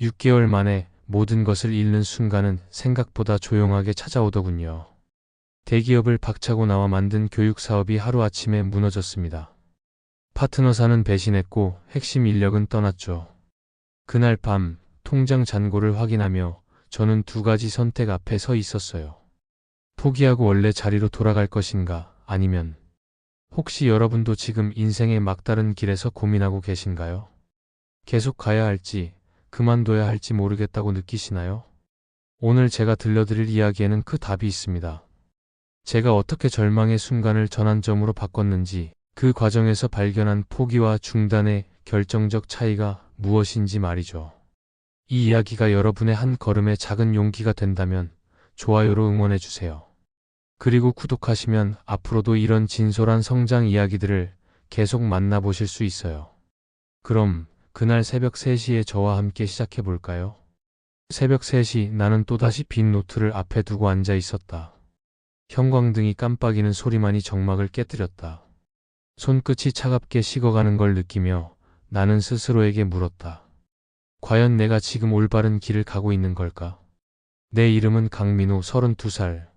6개월 만에 모든 것을 잃는 순간은 생각보다 조용하게 찾아오더군요. 대기업을 박차고 나와 만든 교육 사업이 하루아침에 무너졌습니다. 파트너사는 배신했고 핵심 인력은 떠났죠. 그날 밤 통장 잔고를 확인하며 저는 두 가지 선택 앞에 서 있었어요. 포기하고 원래 자리로 돌아갈 것인가, 아니면 혹시 여러분도 지금 인생의 막다른 길에서 고민하고 계신가요? 계속 가야 할지, 그만둬야 할지 모르겠다고 느끼시나요? 오늘 제가 들려드릴 이야기에는 그 답이 있습니다. 제가 어떻게 절망의 순간을 전환점으로 바꿨는지, 그 과정에서 발견한 포기와 중단의 결정적 차이가 무엇인지 말이죠. 이 이야기가 여러분의 한 걸음의 작은 용기가 된다면 좋아요로 응원해주세요. 그리고 구독하시면 앞으로도 이런 진솔한 성장 이야기들을 계속 만나보실 수 있어요. 그럼 그날 새벽 3시에 저와 함께 시작해볼까요? 새벽 3시 나는 또다시 빈 노트를 앞에 두고 앉아 있었다. 형광등이 깜빡이는 소리만이 정막을 깨뜨렸다. 손끝이 차갑게 식어가는 걸 느끼며 나는 스스로에게 물었다. 과연 내가 지금 올바른 길을 가고 있는 걸까? 내 이름은 강민우, 32살.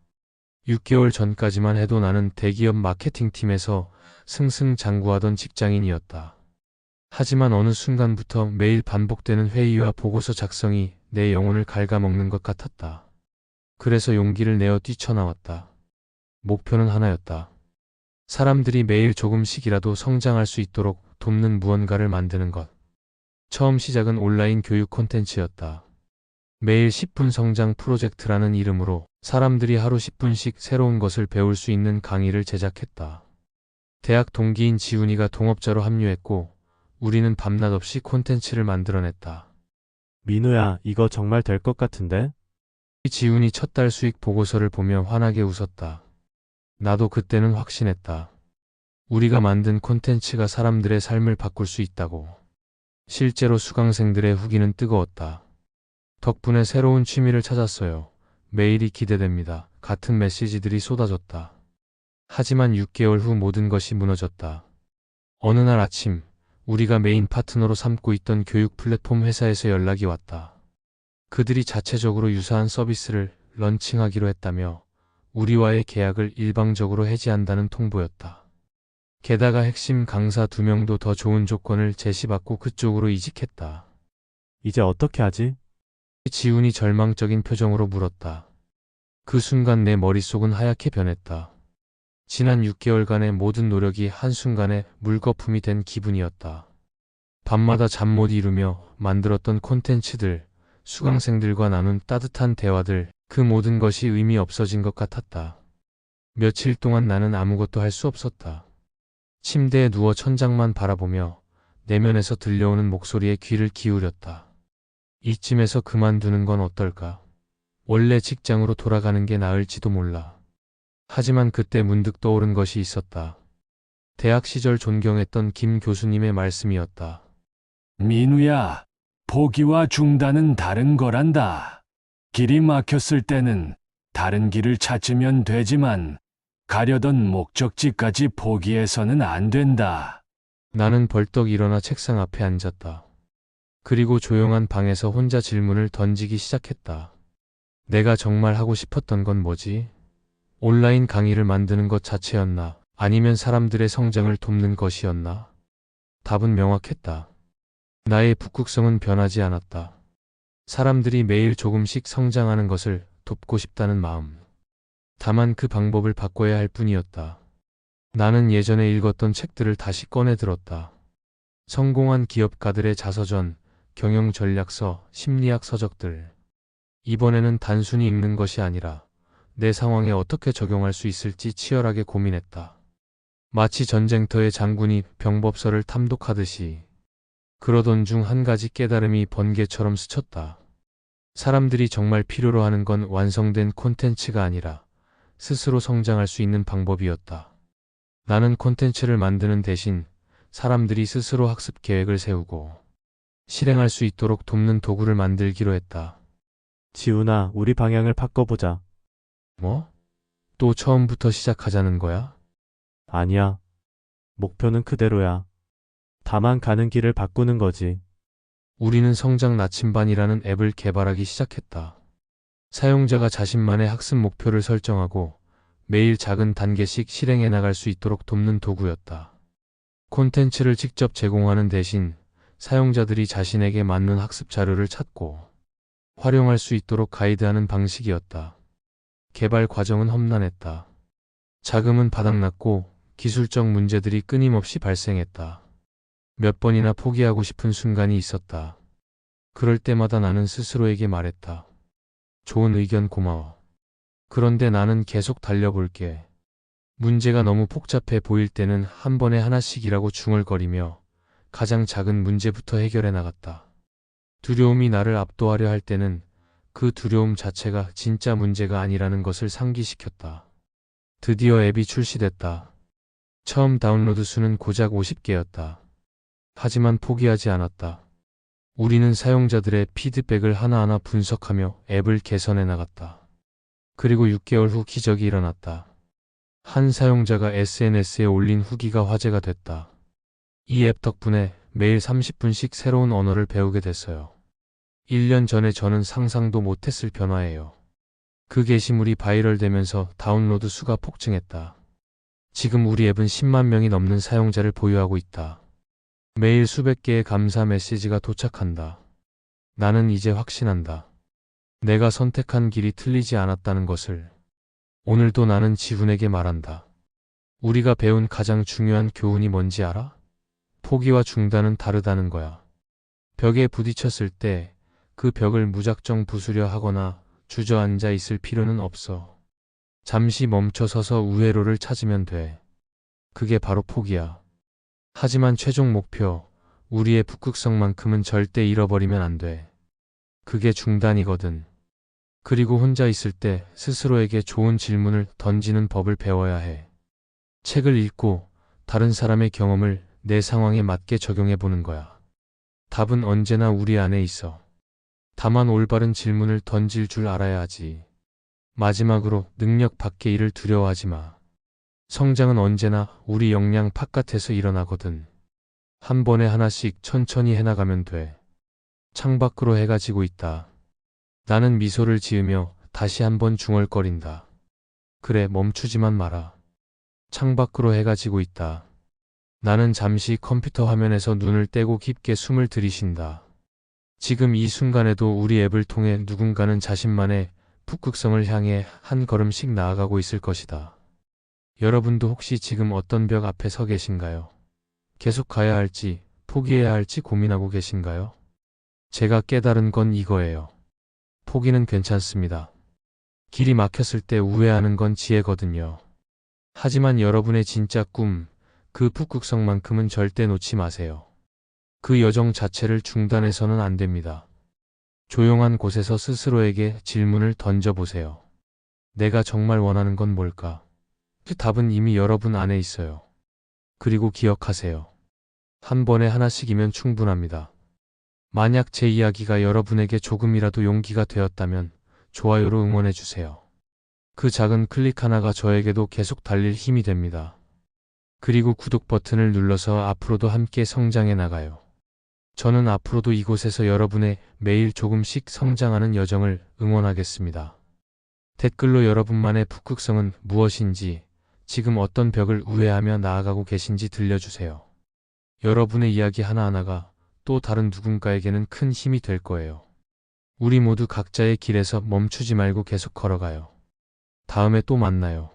6개월 전까지만 해도 나는 대기업 마케팅팀에서 승승장구하던 직장인이었다. 하지만 어느 순간부터 매일 반복되는 회의와 보고서 작성이 내 영혼을 갉아먹는 것 같았다. 그래서 용기를 내어 뛰쳐나왔다. 목표는 하나였다. 사람들이 매일 조금씩이라도 성장할 수 있도록 돕는 무언가를 만드는 것. 처음 시작은 온라인 교육 콘텐츠였다. 매일 10분 성장 프로젝트라는 이름으로 사람들이 하루 10분씩 새로운 것을 배울 수 있는 강의를 제작했다. 대학 동기인 지훈이가 동업자로 합류했고 우리는 밤낮 없이 콘텐츠를 만들어냈다. 민우야, 이거 정말 될 것 같은데? 지훈이 첫 달 수익 보고서를 보며 환하게 웃었다. 나도 그때는 확신했다. 우리가 만든 콘텐츠가 사람들의 삶을 바꿀 수 있다고. 실제로 수강생들의 후기는 뜨거웠다. 덕분에 새로운 취미를 찾았어요. 매일이 기대됩니다. 같은 메시지들이 쏟아졌다. 하지만 6개월 후 모든 것이 무너졌다. 어느 날 아침, 우리가 메인 파트너로 삼고 있던 교육 플랫폼 회사에서 연락이 왔다. 그들이 자체적으로 유사한 서비스를 런칭하기로 했다며 우리와의 계약을 일방적으로 해지한다는 통보였다. 게다가 핵심 강사 2명도 더 좋은 조건을 제시받고 그쪽으로 이직했다. 이제 어떻게 하지? 지훈이 절망적인 표정으로 물었다. 그 순간 내 머릿속은 하얗게 변했다. 지난 6개월간의 모든 노력이 한순간에 물거품이 된 기분이었다. 밤마다 잠 못 이루며 만들었던 콘텐츠들, 수강생들과 나눈 따뜻한 대화들, 그 모든 것이 의미 없어진 것 같았다. 며칠 동안 나는 아무것도 할 수 없었다. 침대에 누워 천장만 바라보며 내면에서 들려오는 목소리에 귀를 기울였다. 이쯤에서 그만두는 건 어떨까? 원래 직장으로 돌아가는 게 나을지도 몰라. 하지만 그때 문득 떠오른 것이 있었다. 대학 시절 존경했던 김 교수님의 말씀이었다. 민우야, 포기와 중단은 다른 거란다. 길이 막혔을 때는 다른 길을 찾으면 되지만 가려던 목적지까지 포기해서는 안 된다. 나는 벌떡 일어나 책상 앞에 앉았다. 그리고 조용한 방에서 혼자 질문을 던지기 시작했다. 내가 정말 하고 싶었던 건 뭐지? 온라인 강의를 만드는 것 자체였나? 아니면 사람들의 성장을 돕는 것이었나? 답은 명확했다. 나의 북극성은 변하지 않았다. 사람들이 매일 조금씩 성장하는 것을 돕고 싶다는 마음. 다만 그 방법을 바꿔야 할 뿐이었다. 나는 예전에 읽었던 책들을 다시 꺼내 들었다. 성공한 기업가들의 자서전, 경영 전략서, 심리학 서적들. 이번에는 단순히 읽는 것이 아니라 내 상황에 어떻게 적용할 수 있을지 치열하게 고민했다. 마치 전쟁터의 장군이 병법서를 탐독하듯이. 그러던 중 한 가지 깨달음이 번개처럼 스쳤다. 사람들이 정말 필요로 하는 건 완성된 콘텐츠가 아니라 스스로 성장할 수 있는 방법이었다. 나는 콘텐츠를 만드는 대신 사람들이 스스로 학습 계획을 세우고 실행할 수 있도록 돕는 도구를 만들기로 했다. 지훈아, 우리 방향을 바꿔보자. 뭐? 또 처음부터 시작하자는 거야? 아니야. 목표는 그대로야. 다만 가는 길을 바꾸는 거지. 우리는 성장 나침반이라는 앱을 개발하기 시작했다. 사용자가 자신만의 학습 목표를 설정하고 매일 작은 단계씩 실행해 나갈 수 있도록 돕는 도구였다. 콘텐츠를 직접 제공하는 대신 사용자들이 자신에게 맞는 학습 자료를 찾고 활용할 수 있도록 가이드하는 방식이었다. 개발 과정은 험난했다. 자금은 바닥났고 기술적 문제들이 끊임없이 발생했다. 몇 번이나 포기하고 싶은 순간이 있었다. 그럴 때마다 나는 스스로에게 말했다. 좋은 의견 고마워. 그런데 나는 계속 달려볼게. 문제가 너무 복잡해 보일 때는 한 번에 하나씩이라고 중얼거리며 가장 작은 문제부터 해결해 나갔다. 두려움이 나를 압도하려 할 때는 그 두려움 자체가 진짜 문제가 아니라는 것을 상기시켰다. 드디어 앱이 출시됐다. 처음 다운로드 수는 고작 50개였다. 하지만 포기하지 않았다. 우리는 사용자들의 피드백을 하나하나 분석하며 앱을 개선해 나갔다. 그리고 6개월 후 기적이 일어났다. 한 사용자가 SNS에 올린 후기가 화제가 됐다. 이 앱 덕분에 매일 30분씩 새로운 언어를 배우게 됐어요. 1년 전에 저는 상상도 못했을 변화예요. 그 게시물이 바이럴되면서 다운로드 수가 폭증했다. 지금 우리 앱은 10만 명이 넘는 사용자를 보유하고 있다. 매일 수백 개의 감사 메시지가 도착한다. 나는 이제 확신한다. 내가 선택한 길이 틀리지 않았다는 것을. 오늘도 나는 지훈에게 말한다. 우리가 배운 가장 중요한 교훈이 뭔지 알아? 포기와 중단은 다르다는 거야. 벽에 부딪혔을 때 그 벽을 무작정 부수려 하거나 주저앉아 있을 필요는 없어. 잠시 멈춰서서 우회로를 찾으면 돼. 그게 바로 포기야. 하지만 최종 목표, 우리의 북극성만큼은 절대 잃어버리면 안 돼. 그게 중단이거든. 그리고 혼자 있을 때 스스로에게 좋은 질문을 던지는 법을 배워야 해. 책을 읽고 다른 사람의 경험을 내 상황에 맞게 적용해 보는 거야. 답은 언제나 우리 안에 있어. 다만 올바른 질문을 던질 줄 알아야 하지. 마지막으로 능력 밖의 일을 두려워하지 마. 성장은 언제나 우리 역량 바깥에서 일어나거든. 한 번에 하나씩 천천히 해나가면 돼. 창밖으로 해가 지고 있다. 나는 미소를 지으며 다시 한번 중얼거린다. 그래, 멈추지만 마라. 창밖으로 해가 지고 있다. 나는 잠시 컴퓨터 화면에서 눈을 떼고 깊게 숨을 들이쉰다. 지금 이 순간에도 우리 앱을 통해 누군가는 자신만의 북극성을 향해 한 걸음씩 나아가고 있을 것이다. 여러분도 혹시 지금 어떤 벽 앞에 서 계신가요? 계속 가야 할지, 포기해야 할지 고민하고 계신가요? 제가 깨달은 건 이거예요. 포기는 괜찮습니다. 길이 막혔을 때 우회하는 건 지혜거든요. 하지만 여러분의 진짜 꿈, 그 북극성만큼은 절대 놓지 마세요. 그 여정 자체를 중단해서는 안 됩니다. 조용한 곳에서 스스로에게 질문을 던져보세요. 내가 정말 원하는 건 뭘까? 그 답은 이미 여러분 안에 있어요. 그리고 기억하세요. 한 번에 하나씩이면 충분합니다. 만약 제 이야기가 여러분에게 조금이라도 용기가 되었다면 좋아요로 응원해주세요. 그 작은 클릭 하나가 저에게도 계속 달릴 힘이 됩니다. 그리고 구독 버튼을 눌러서 앞으로도 함께 성장해 나가요. 저는 앞으로도 이곳에서 여러분의 매일 조금씩 성장하는 여정을 응원하겠습니다. 댓글로 여러분만의 북극성은 무엇인지, 지금 어떤 벽을 우회하며 나아가고 계신지 들려주세요. 여러분의 이야기 하나하나가 또 다른 누군가에게는 큰 힘이 될 거예요. 우리 모두 각자의 길에서 멈추지 말고 계속 걸어가요. 다음에 또 만나요.